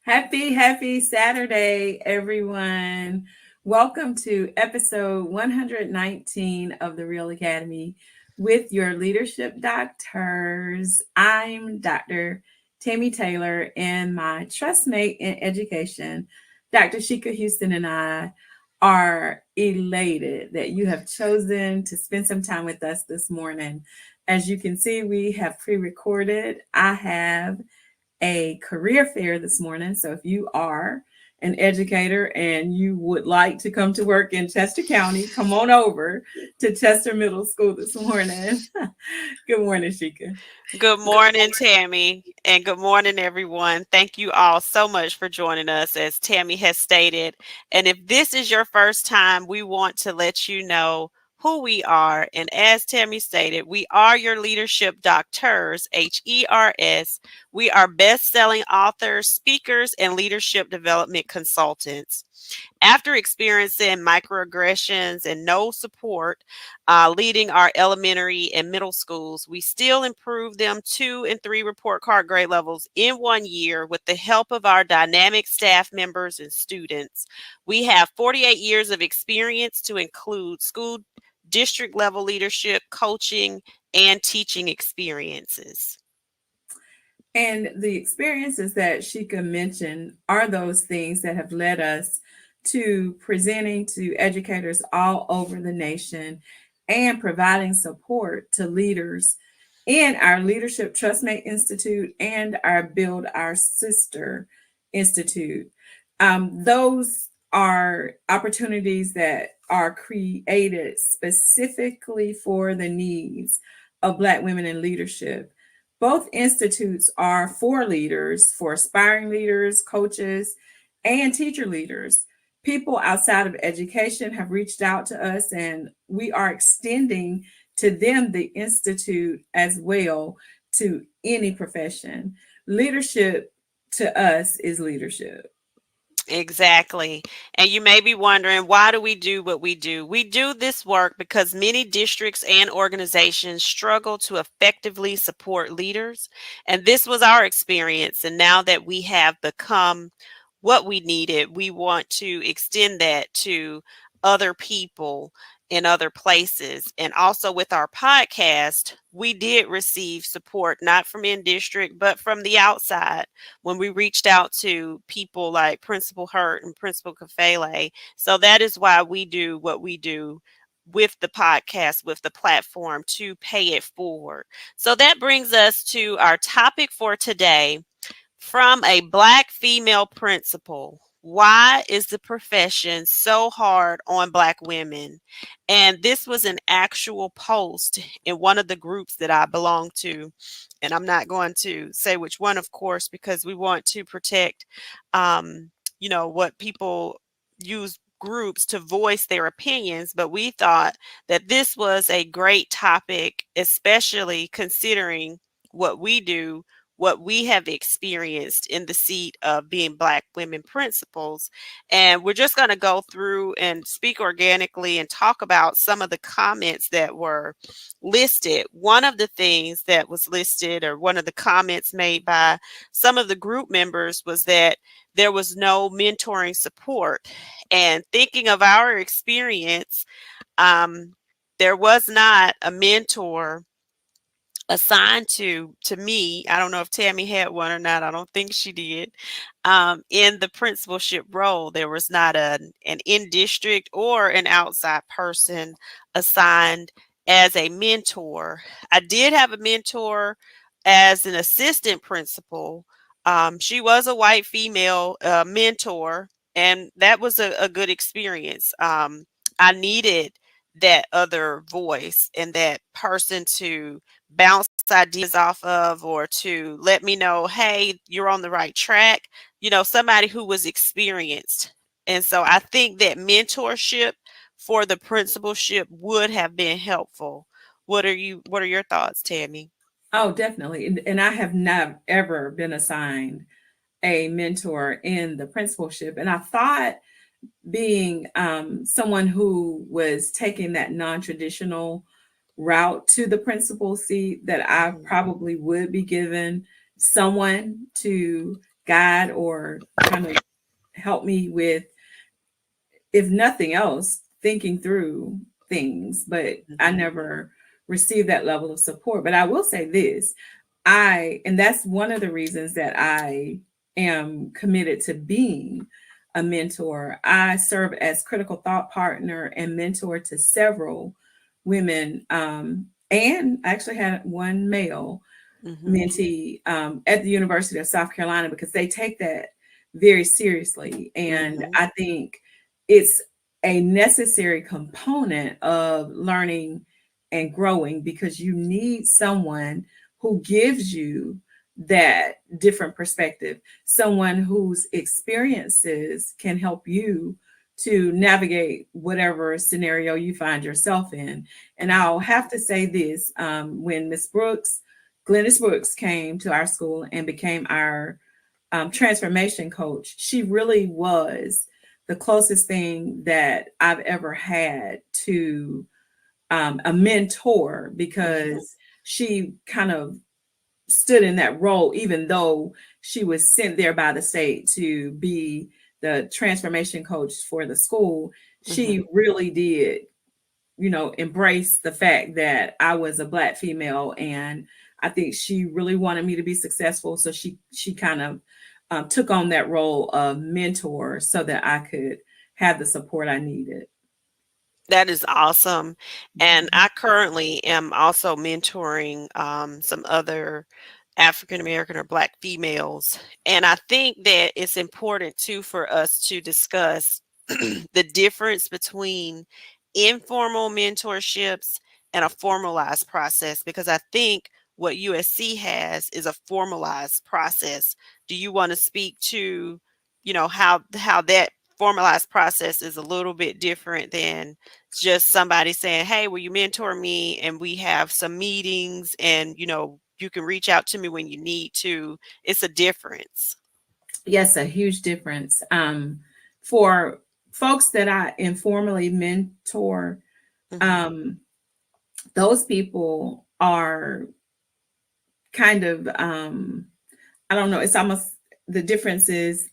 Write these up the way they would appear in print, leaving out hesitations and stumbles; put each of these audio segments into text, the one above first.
Happy Saturday, everyone. Welcome to episode 119 of the Real Academy with your leadership doctors. I'm Dr. Tammy Taylor, and my trustmate in education, Dr. Sheikah Houston, and I are elated that you have chosen to spend some time with us this morning. As you can see, we have pre recorded. I have a career fair this morning. So if you are an educator and you would like to come to work in Chester County, come on over to Chester Middle School this morning. Good morning, Sheikah. Good morning, Tammy, and good morning, everyone. Thank you all so much for joining us, as Tammy has stated. And if this is your first time, we want to let you know who we are. And as Tammy stated, we are your leadership doctors, HERS. We are best-selling authors, speakers, and leadership development consultants. After experiencing microaggressions and no support, leading our elementary and middle schools, we still improved them 2 and 3 report card grade levels in 1 year with the help of our dynamic staff members and students. We have 48 years of experience to include school district level leadership, coaching, and teaching experiences. And the experiences that Sheikah mentioned are those things that have led us to presenting to educators all over the nation and providing support to leaders in our Leadership Trustmate Institute and our Build Our Sister Institute. Those are opportunities that are created specifically for the needs of Black women in leadership. Both institutes are for leaders, for aspiring leaders, coaches, and teacher leaders. People outside of education have reached out to us, and we are extending to them the institute as well to any profession. Leadership to us is leadership. Exactly. And you may be wondering, why do we do what we do? We do this work because many districts and organizations struggle to effectively support leaders. And this was our experience. And now that we have become what we needed, we want to extend that to other people in other places. And also with our podcast, we did receive support, not from in district, but from the outside when we reached out to people like Principal Hurt and Principal Kafele. So that is why we do what we do with the podcast, with the platform to pay it forward. So that brings us to our topic for today. From a Black female principal, why is the profession so hard on Black women? And this was an actual post in one of the groups that I belong to. And I'm not going to say which one, of course, because we want to protect, what people use groups to voice their opinions. But we thought that this was a great topic, especially considering what we do, what we have experienced in the seat of being Black women principals. And we're just going to go through and speak organically and talk about some of the comments that were listed. One of the things that was listed, or one of the comments made by some of the group members, was that there was no mentoring support. And thinking of our experience, there was not a mentor assigned to me. I don't know if Tammy had one or not. I don't think she did. In the principalship role, there was not an in district or an outside person assigned as a mentor. I did have a mentor as an assistant principal. She was a white female mentor, and that was a good experience. I needed that other voice and that person to bounce ideas off of, or to let me know, hey, you're on the right track, somebody who was experienced. And so I think that mentorship for the principalship would have been helpful. What are your thoughts, Tammy? Oh, definitely. And I have not ever been assigned a mentor in the principalship. And I thought being someone who was taking that non-traditional route to the principal seat that I probably would be given someone to guide or kind of help me with, if nothing else, thinking through things, but I Mhm. never received that level of support. But I will say this, and that's one of the reasons that I am committed to being a mentor. I serve as critical thought partner and mentor to several women, and I actually had one male Mhm. mentee at the University of South Carolina, because they take that very seriously. And Mhm. I think it's a necessary component of learning and growing, because you need someone who gives you that different perspective, someone whose experiences can help you to navigate whatever scenario you find yourself in. And I'll Mhm. have to say this, when Miss Brooks, Glennis Brooks, came to our school and became our transformation coach, she really was the closest thing that I've ever had to a mentor, Mhm. because she kind of stood in that role, even though she was sent there by the state to be the transformation coach for the school. Mhm. She really did, embrace the fact that I was a Black female, and I think she really wanted me to be successful. So she kind of took on that role of mentor so that I could have the support I needed. That is awesome. And Mhm. I currently am also mentoring some other African American or Black females. And I think that it's important too for us to discuss the difference between informal mentorships and a formalized process, because I think what USC has is a formalized process. Do you want to speak to, how that formalized process is a little bit different than just somebody saying, "Hey, will you mentor me?" And we have some meetings, and you can reach out to me when you need to. It's a difference. Yes, a huge difference. For folks that I informally mentor, Mhm. um, those people are kind of, I don't know, it's almost, the difference is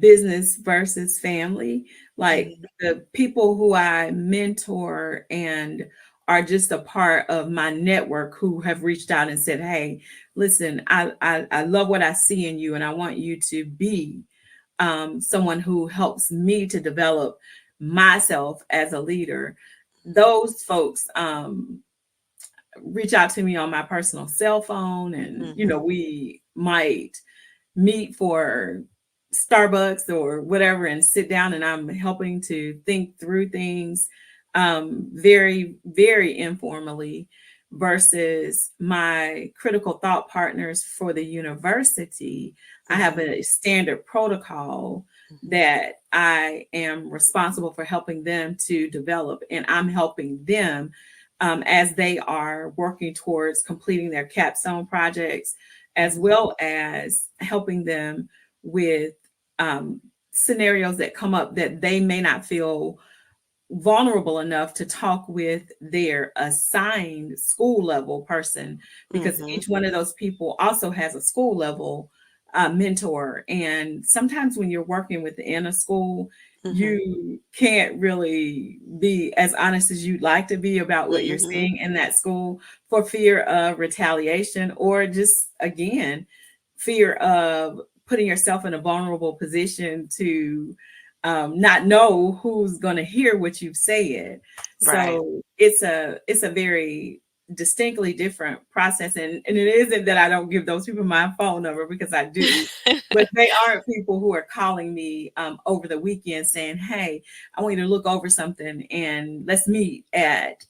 business versus family. Like Mhm. the people who I mentor and are just a part of my network, who have reached out and said, "Hey, listen, I love what I see in you, and I want you to be someone who helps me to develop myself as a leader." Those folks reach out to me on my personal cell phone, and Mhm. we might meet for Starbucks or whatever and sit down, and I'm helping to think through things very, very informally, versus my critical thought partners for the university. I have Mhm. a standard protocol Mhm. that I am responsible for helping them to develop, and I'm helping them as they are working towards completing their capstone projects, as Mhm. well as helping them with um, scenarios that come up that they may not feel vulnerable enough to talk with their assigned school level person, because Mhm. each one of those people also has a school level mentor. And sometimes when you're working within a school, Mhm. you can't really be as honest as you'd like to be about what you're Mhm. seeing in that school, for fear of retaliation, or just, again, fear of putting yourself in a vulnerable position to not know who's going to hear what you've said. Right. So it's a very distinctly different process, and it isn't that I don't give those people my phone number, because I do, but they aren't people who are calling me over the weekend saying, "Hey, I want you to look over something and let's meet at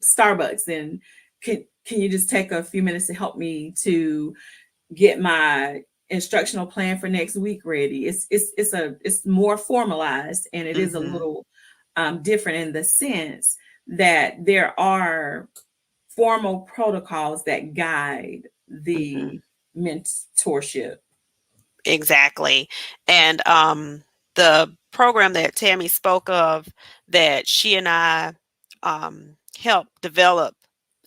Starbucks, and can you just take a few minutes to help me to get my instructional plan for next week ready." It's more formalized, and it is a Mhm. little different in the sense that there are formal protocols that guide Mhm. the mentorship. Exactly. And the program that Tammy spoke of, that she and I helped develop,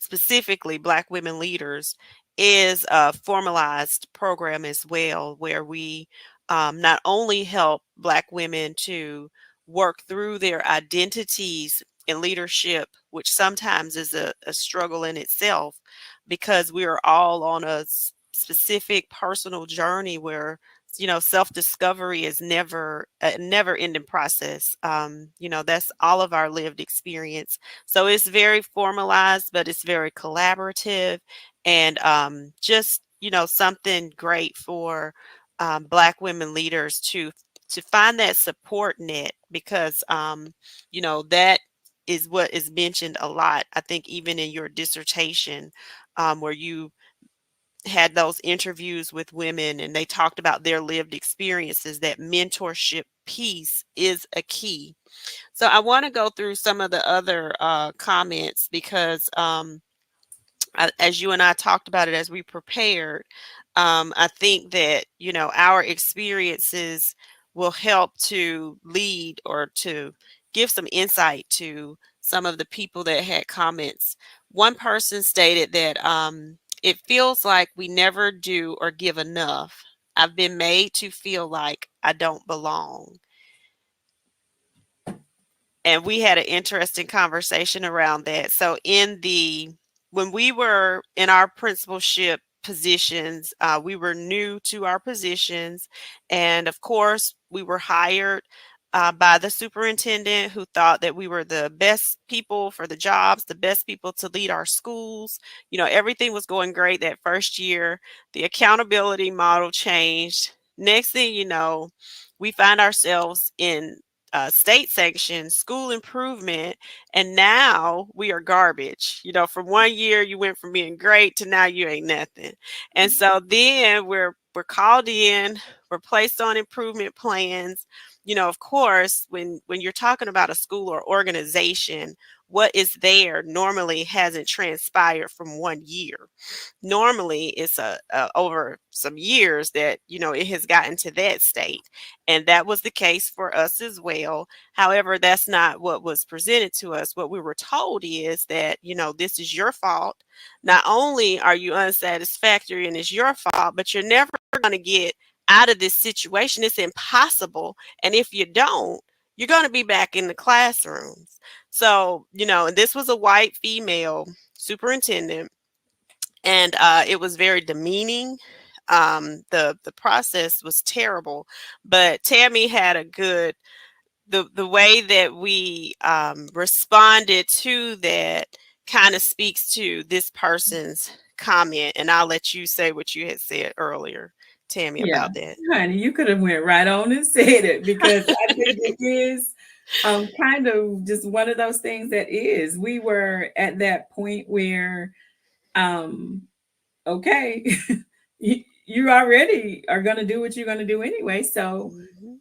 specifically Black women leaders, is a formalized program as well, where we not only help Black women to work through their identities in leadership, which sometimes is a struggle in itself, because we are all on a specific personal journey where self-discovery is never a never ending process. That's all of our lived experience, so it's very formalized, but it's very collaborative, and just something great for Black women leaders to find that support net, because that is what is mentioned a lot. I think even in your dissertation, where you had those interviews with women and they talked about their lived experiences, that mentorship piece is a key. So I want to go through some of the other comments, because as you and I talked about it as we prepared, I think that our experiences will help to lead or to give some insight to some of the people that had comments. One person stated that it feels like we never do or give enough. I've been made to feel like I don't belong. And we had an interesting conversation around that. So when we were in our principalship positions, we were new to our positions, and of course we were hired by the superintendent, who thought that we were the best people for the jobs, the best people to lead our schools. Everything was going great that first year. The accountability model changed. Next thing you know, we find ourselves in state sanctioned school improvement, and now we are garbage. From one year you went from being great to now you ain't nothing. And so then we're called in, we're placed on improvement plans. Of course, when you're talking about a school or organization, what is there normally hasn't transpired from one year. Normally it's over some years that it has gotten to that state, and that was the case for us as well. However, that's not what was presented to us. What we were told is that this is your fault. Not only are you unsatisfactory and it's your fault, but you're never going to get out of this situation. It's impossible, and if you don't, you're going to be back in the classrooms. So and this was a white female superintendent, and it was very demeaning. The process was terrible, but Tammy had a good the way that we responded to that kind of speaks to this person's comment, and I'll let you say what you had said earlier, Tammy, Yeah, about that. honey, you could have went right on and said it, because I think it is kind of just one of those things that is. We were at that point where, um, okay, you already are going to do what you're going to do anyway. So Mhm.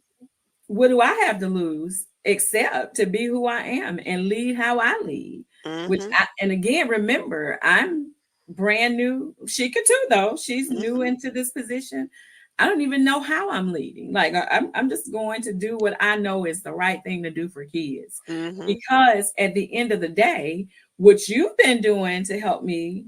what do I have to lose except to be who I am and lead how I lead? Mhm. And again, remember, I'm brand new. She could too, though. She's new Mhm. into this position. I don't even know how I'm leading. Like, I'm just going to do what I know is the right thing to do for kids. Mhm. Because at the end of the day, what you've been doing to help me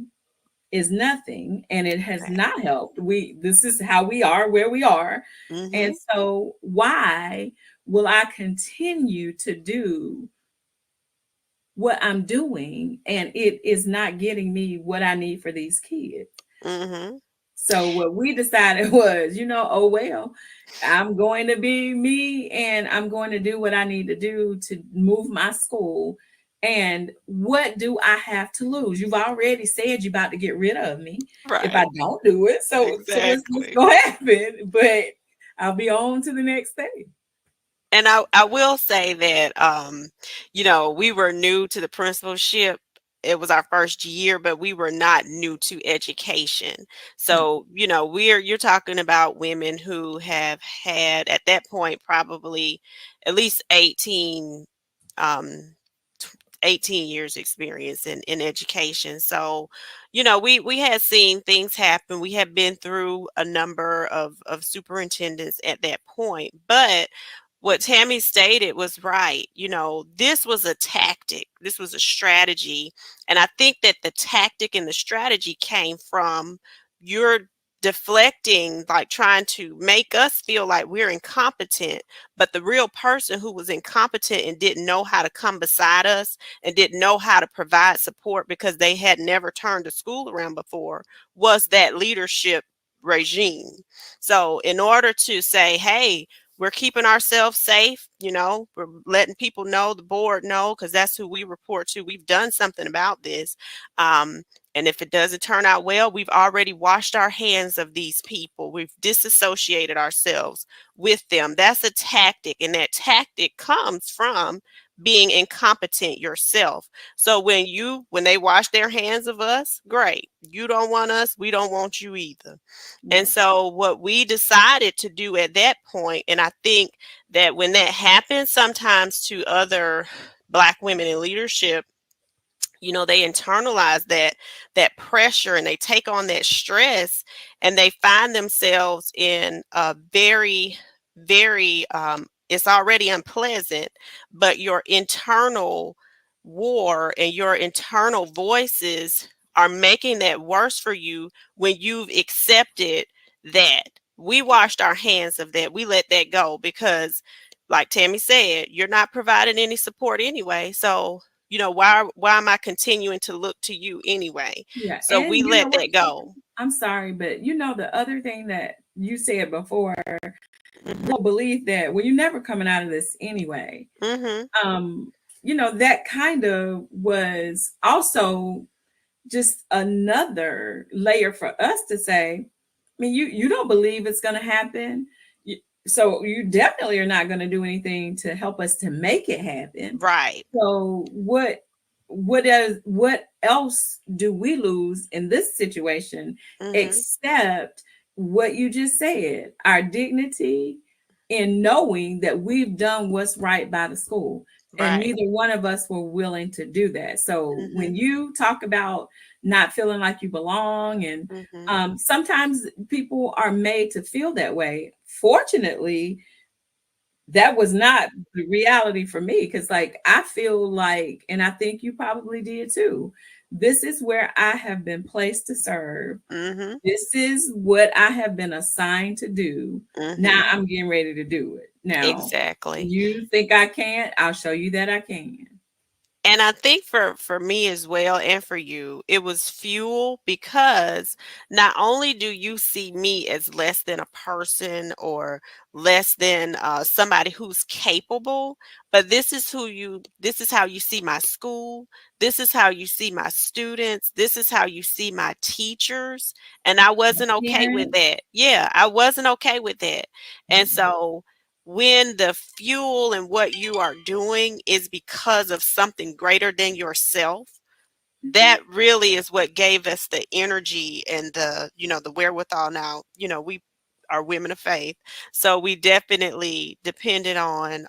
is nothing, and it has not Exactly. helped. This is how we are where we are. And Mhm. so why will I continue to do what I'm doing and it is not getting me what I need for these kids? Mhm. So what we decided was, oh well, I'm going to be me and I'm going to do what I need to do to move my school. And what do I have to lose? You've already said you're about to get rid of me if I Right. don't do it. So it's just Exactly. gonna happen. But I'll be on to the next thing. And I will say that we were new to the principalship. It was our first year, but we were not new to education. No. So, you're talking about women who have had at that point probably at least um 18 years experience in education. So, we had seen things happen. We had been through a number of superintendents at that point, but what Tammy stated was right. This was a tactic, this was a strategy. And I think that the tactic and the strategy came from your deflecting, like trying to make us feel like we're incompetent. But the real person who was incompetent and didn't know how to come beside us and didn't know how to provide support because they had never turned a school around before was that leadership regime. So, in order to say, hey, we're keeping ourselves safe, we're letting people know, the board know, because that's who we report to. We've done something about this. And if it doesn't turn out well, we've already washed our hands of these people. We've disassociated ourselves with them. That's a tactic. And that tactic comes from being incompetent yourself. So when they wash their hands of us, great. You don't want us, we don't want you either. And Right. so what we decided to do at that point, and I think that when that happens sometimes to other Black women in leadership, they internalize that pressure and they take on that stress, and they find themselves in a very, very it's already unpleasant, but your internal war and your internal voices are making that worse for you when you've accepted that. We washed our hands of that. We let that go because, like Tammy said, you're not providing any support anyway. So why am I continuing to look to you anyway? Yeah. So we And you know let what? that go. I'm sorry, but the other thing that you said before, Mhm. whole belief that, well, you're never coming out of this anyway. Mhm. Um, that kind of was also just another layer for us to say, I mean, you don't believe it's going to happen. So you definitely are not going to do anything to help us to make it happen. Right. So what else do we lose in this situation Mhm. except what you just said, our dignity in knowing that we've done what's right by the school, and Right. neither one of us were willing to do that. So when Mhm. you talk about not feeling like you belong, and Mhm. sometimes people are made to feel that way. Fortunately, that was not the reality for me, because like I feel like, and I think you probably did too, this is where I have been placed to serve. Mhm. This is what I have been assigned to do. Now Mhm. I'm getting ready to do it. Now, Exactly. you think I can't? I'll show you that I can. And I think for me as well, and for you, it was fuel, because not only do you see me as less than a person or less than somebody who's capable, but this is how you see my school. This is how you see my students. This is how you see my teachers. And I My wasn't okay with parents. that. Yeah, I wasn't okay with that. And Mm-hmm. so when the fuel and what you are doing is because of something greater than yourself, that really is what gave us the energy and the wherewithal. Now, we are women of faith, so we definitely depended on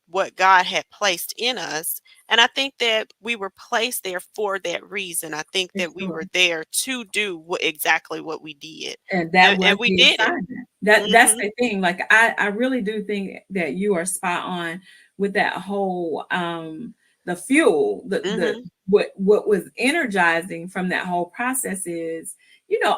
what God had placed in us. And I think that we were placed there for that reason. I think For that we sure. were there to do exactly what we did, And that and was we the did it. assignment. That's Mhm. the thing. Like I really do think that you are spot on with that whole the fuel, the Mhm. what was energizing from that whole process is,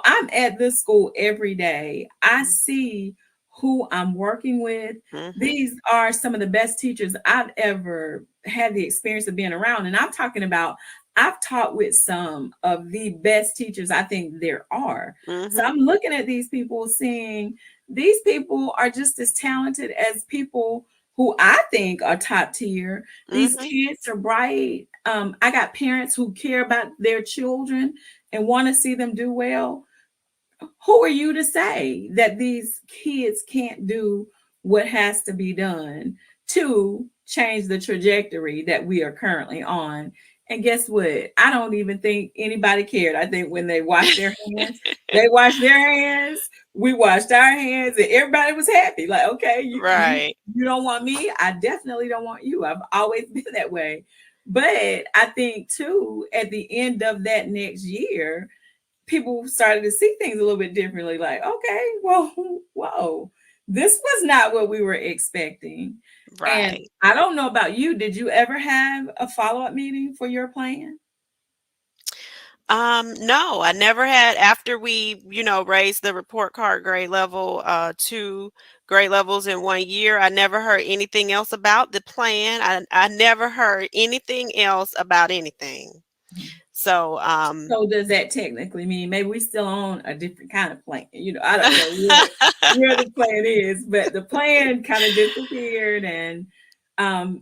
I'm at this school every day. I see who I'm working with. Mhm. These are some of the best teachers I've ever had the experience of being around. And I'm talking about, I've taught with some of the best teachers I think there are. So Mhm. I'm looking at these people saying, these people are just as talented as people who I think are top tier. These Mhm. kids are bright. I got parents who care about their children and want to see them do well. Who are you to say that these kids can't do what has to be done to change the trajectory that we are currently on? And guess what? I don't even think anybody cared. I think when they washed their hands, they washed their hands, we washed our hands, and everybody was happy. Like, okay, Right. you don't want me. I definitely don't want you. I've always been that way. But I think too, at the end of that next year, people started to see things a little bit differently. Like, okay, well, whoa, this was not what we were expecting. And Right. I don't know about you. Did you ever have a follow-up meeting for your plan? No, I never had after we, raised the report card grade level, 2 grade levels in 1 year. I never heard anything else about the plan. I never heard anything else about anything. So, So does that technically mean maybe we still on a different kind of plan? I don't know where the plan is, but the plan kind of disappeared, and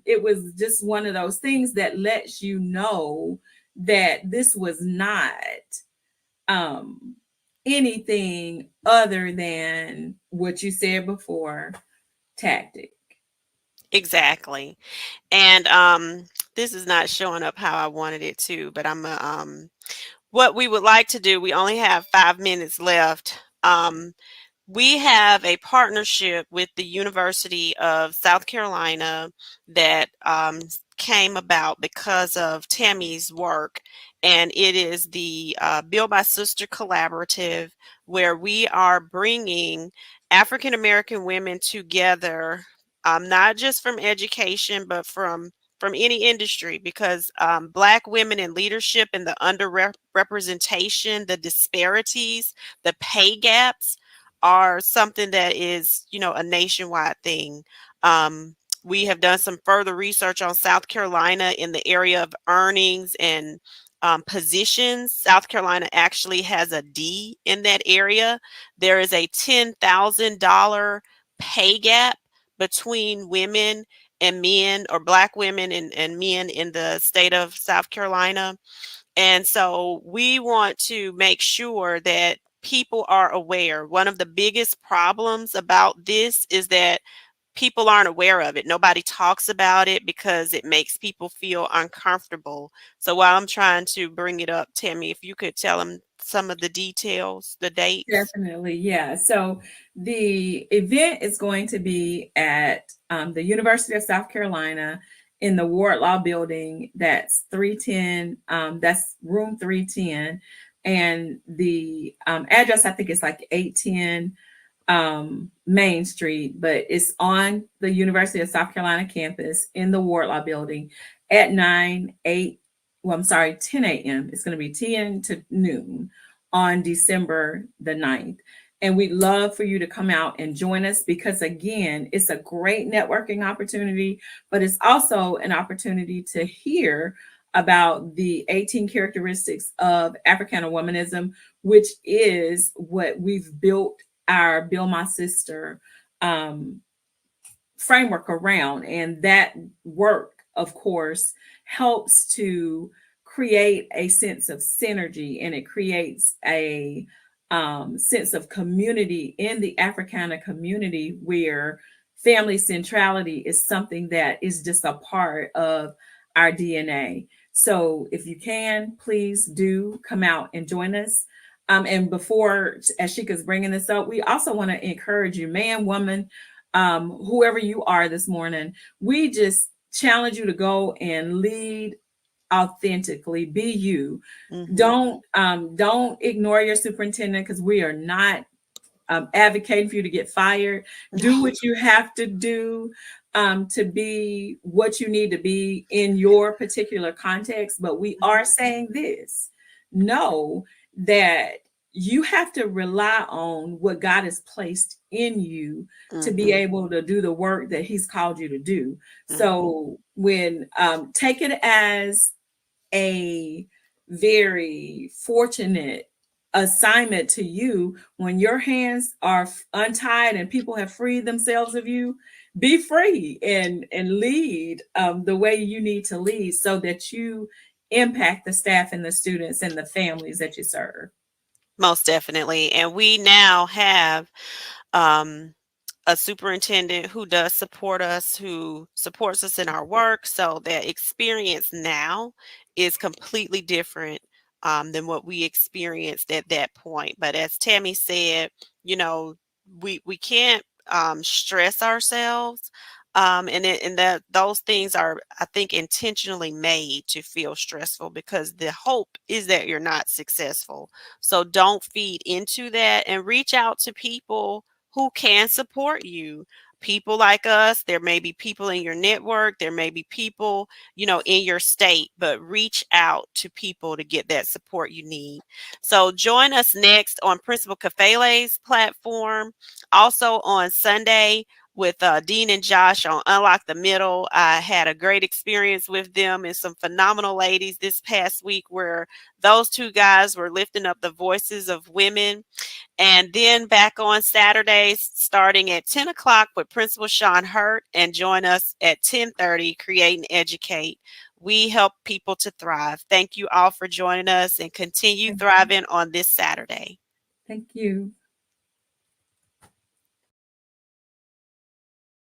it was just one of those things that lets you know that this was not um, anything other than what you said before, tactic. exactly. And this is not showing up how I wanted it to, but what we would like to do, we only have 5 minutes left. We have a partnership with the University of South Carolina that came about because of Tammy's work, and it is the Build My Sister Collaborative, where we are bringing African American women together, not just from education, but from any industry, because Black women in leadership and the underrepresentation, the disparities, the pay gaps are something that is, a nationwide thing. Um, we have done some further research on South Carolina in the area of earnings and positions. South Carolina actually has a D in that area. There is a $10,000 pay gap between women and men, or Black women and men in the state of South Carolina. And so we want to make sure that people are aware. One of the biggest problems about this is that people aren't aware of it. Nobody talks about it because it makes people feel uncomfortable. So while I'm trying to bring it up, Tammy, if you could tell them some of the details, the dates. Definitely, yeah. So the event is going to be at the University of South Carolina in the Wardlaw building. That's 310. That's room 310, and the address I think is like 810 Main Street, but it's on the University of South Carolina campus in the Wardlaw building at 9, 8, well, I'm sorry, 10 a.m. It's going to be 10 to noon on December the 9th. And we'd love for you to come out and join us because, again, it's a great networking opportunity, but it's also an opportunity to hear about the 18 characteristics of Africana womanism, which is what we've built our Build My Sister um, framework around. And that work, of course, helps to create a sense of synergy, and it creates a sense of community in the Africana community where family centrality is something that is just a part of our DNA. So if you can, please do come out and join us. And before Ashika's bringing this up, we also want to encourage you, man, woman, whoever you are this morning, we just challenge you to go and lead authentically. Be you. Mm-hmm. Don't ignore your superintendent, because we are not advocating for you to get fired. Do No. what you have to do to be what you need to be in your particular context. But we are saying this: know that you have to rely on what God has placed in you to be Mm-hmm. able to do the work that He's called you to do. Mm-hmm. So when take it as a very fortunate assignment to you when your hands are untied and people have freed themselves of you. Be free and lead the way you need to lead so that you impact the staff and the students and the families that you serve. Most definitely. And we now have um, a superintendent who does support us, who supports us in our work. So that experience now is completely different than what we experienced at that point. But as Tammy said, we can't stress ourselves. And that those things are, I think, intentionally made to feel stressful because the hope is that you're not successful. So don't feed into that and reach out to people who can support you. People like us, there may be people in your network, there may be people, in your state, but reach out to people to get that support you need. So join us next on Principal Kafele's platform. Also on Sunday with Dean and Josh on Unlock the Middle. I had a great experience with them and some phenomenal ladies this past week where those two guys were lifting up the voices of women. And then back on Saturdays, starting at 10 o'clock with Principal Sean Hurt, and join us at 10:30, Create and Educate. We help people to thrive. Thank you all for joining us, and continue Thank you. thriving on this Saturday. Thank you.